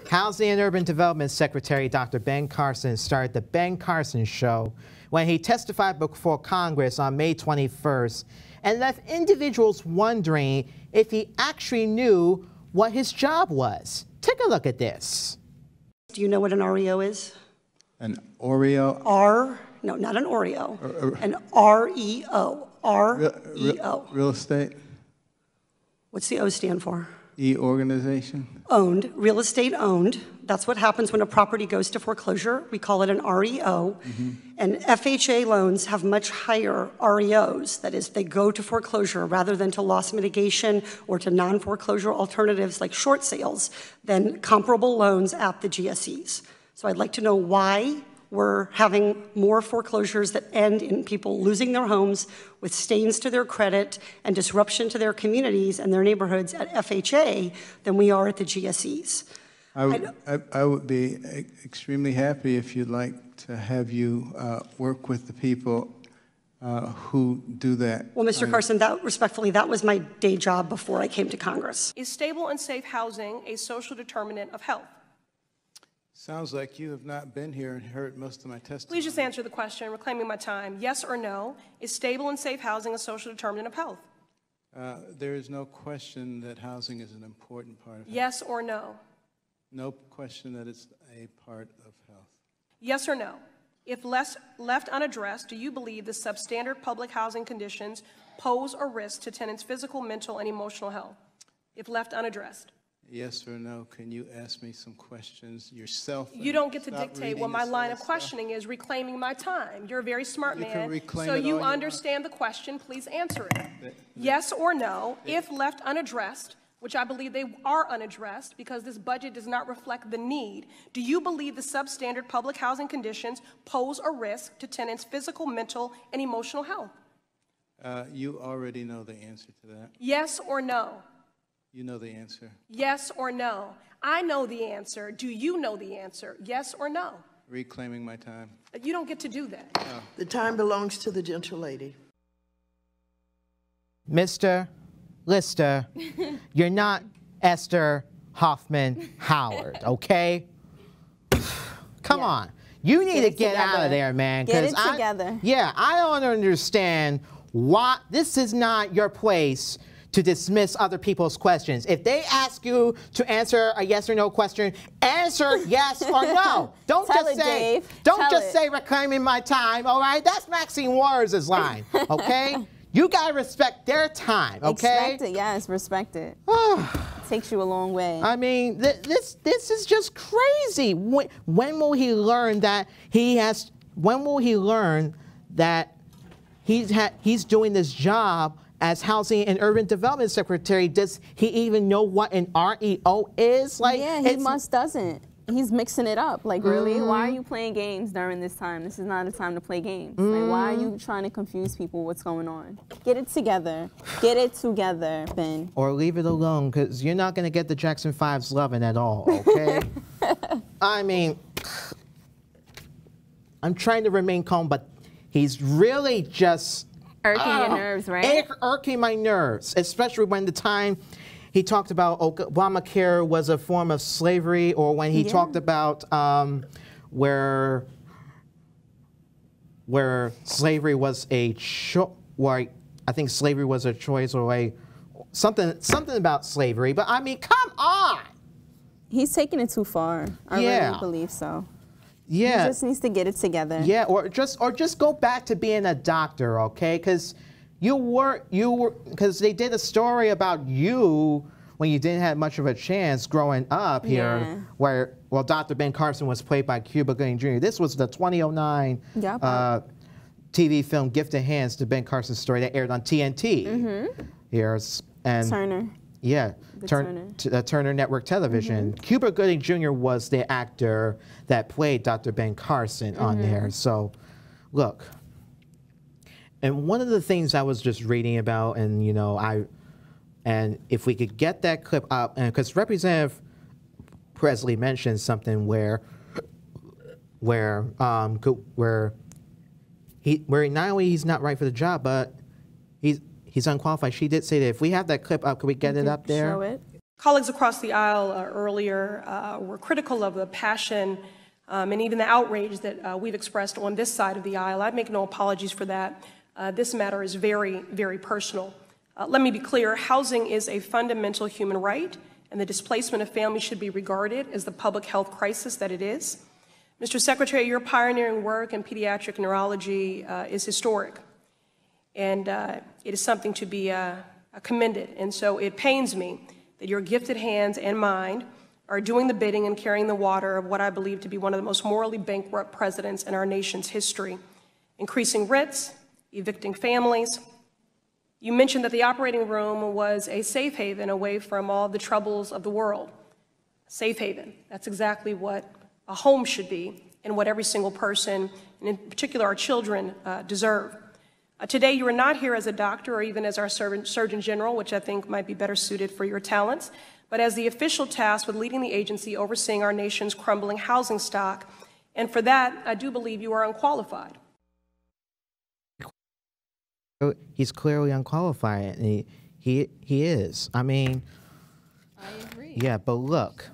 Housing and Urban Development Secretary Dr. Ben Carson started the Ben Carson Show when he testified before Congress on May 21st and left individuals wondering if he actually knew what his job was. Take a look at this. Do you know what an REO is? An Oreo? No, not an Oreo. An REO. REO. Real estate? What's the O stand for? Organization? Owned, real estate owned. That's what happens when a property goes to foreclosure. We call it an REO. And FHA loans have much higher REOs. That is, they go to foreclosure rather than to loss mitigation or to non-foreclosure alternatives like short sales than comparable loans at the GSEs. So I'd like to know why we're having more foreclosures that end in people losing their homes with stains to their credit and disruption to their communities and their neighborhoods at FHA than we are at the GSEs. I would be extremely happy if you'd like to have you work with the people who do that. Well, Mr. Carson, respectfully, that was my day job before I came to Congress. Is stable and safe housing a social determinant of health? Sounds like you have not been here and heard most of my testimony. Please just answer the question, reclaiming my time. Yes or no, is stable and safe housing a social determinant of health? There is no question that housing is an important part of health. Yes or no? No question that it's a part of health. Yes or no? If left unaddressed, do you believe the substandard public housing conditions pose a risk to tenants' physical, mental, and emotional health? If left unaddressed? Yes or no? Can you ask me some questions yourself? You don't get to dictate what my line of questioning is, reclaiming my time. You're a very smart man, so you understand the question. Please answer it. Yes or no, if left unaddressed, which I believe they are unaddressed because this budget does not reflect the need, do you believe the substandard public housing conditions pose a risk to tenants' physical, mental, and emotional health? You already know the answer to that. Yes or no? You know the answer. Yes or no? I know the answer. Do you know the answer? Yes or no? Reclaiming my time. You don't get to do that. No. The time belongs to the gentle lady. Mr. Lister, you're not Esther Hoffman Howard, okay? Come on. You need to get out of there, man. Get it together. I don't understand why this is not your place to dismiss other people's questions. If they ask you to answer a yes or no question, answer yes or no. Don't just say reclaiming my time, all right? That's Maxine Waters' line, okay? You gotta respect their time, okay? Respect it, yes, respect it. It takes you a long way. I mean, this is just crazy. When will he learn that when will he learn that he's doing this job as Housing and Urban Development Secretary? Does he even know what an REO is? Like, yeah, he doesn't. He's mixing it up. Like, really? Why are you playing games during this time? This is not a time to play games. Like, why are you trying to confuse people? What's going on? Get it together. Get it together, Ben. Or leave it alone, because you're not going to get the Jackson 5's loving at all, okay? I mean, I'm trying to remain calm, but he's really just irking your nerves, right? Irking my nerves, especially when the time he talked about Obamacare was a form of slavery, or when he talked about where slavery was a I think slavery was a choice, or something about slavery. But I mean, come on! He's taking it too far. I really believe so. Yeah, he just needs to get it together. Yeah, or just go back to being a doctor, okay? Because because they did a story about you when you didn't have much of a chance growing up here, where Dr. Ben Carson was played by Cuba Gooding Jr. This was the 2009 TV film Gifted Hands, the Ben Carson story that aired on TNT. And Turner. Yeah, Turner Network Television. Cuba Gooding Jr. was the actor that played Dr. Ben Carson on there. So, look, and one of the things I was just reading about, and and if we could get that clip up, and because Representative Presley mentioned something where not only he's not right for the job, but he's unqualified. She did say that if we have that clip up, could we get it up there? Show it. Colleagues across the aisle earlier were critical of the passion and even the outrage that we've expressed on this side of the aisle. I'd make no apologies for that. This matter is very, very personal. Let me be clear, housing is a fundamental human right, and the displacement of families should be regarded as the public health crisis that it is. Mr. Secretary, your pioneering work in pediatric neurology is historic, and it is something to be commended. And so it pains me that your gifted hands and mind are doing the bidding and carrying the water of what I believe to be one of the most morally bankrupt presidents in our nation's history, increasing rents, evicting families. You mentioned that the operating room was a safe haven away from all the troubles of the world. Safe haven. That's exactly what a home should be and what every single person, and in particular our children, deserve. Today, you are not here as a doctor or even as our Surgeon General, which I think might be better suited for your talents, but as the official tasked with leading the agency overseeing our nation's crumbling housing stock. And for that, I do believe you are unqualified. He's clearly unqualified, and he is. I mean, I agree. Yeah, but look,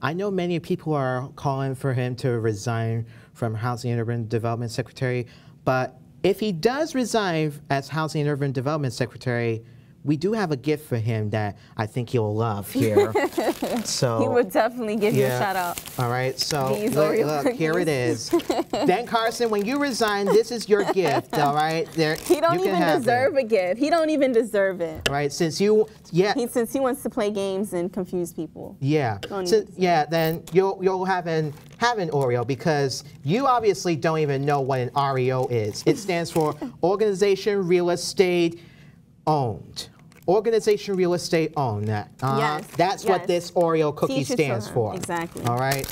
I know many people are calling for him to resign from Housing and Urban Development Secretary, but if he does resign as Housing and Urban Development Secretary, we do have a gift for him that I think he'll love here. So he would definitely give you a shout out. All right, so look, here it is. Ben Carson, when you resign, this is your gift, all right? He don't even deserve a gift. He don't even deserve it. All right, since he wants to play games and confuse people. Yeah, then you'll have an Oreo, because you obviously don't even know what an REO is. It stands for Organization Real Estate Owned. Organization Real Estate Owned. That's what this Oreo cookie stands for. Exactly. All right.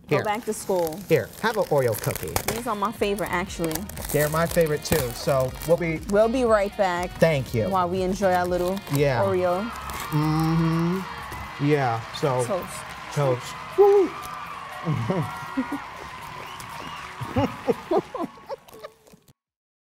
Here. Go back to school. Here, have an Oreo cookie. These are my favorite, actually. They're my favorite too. So we'll be right back. Thank you. While we enjoy our little Oreo. Mm-hmm. Yeah. So toast. Toast. Woo.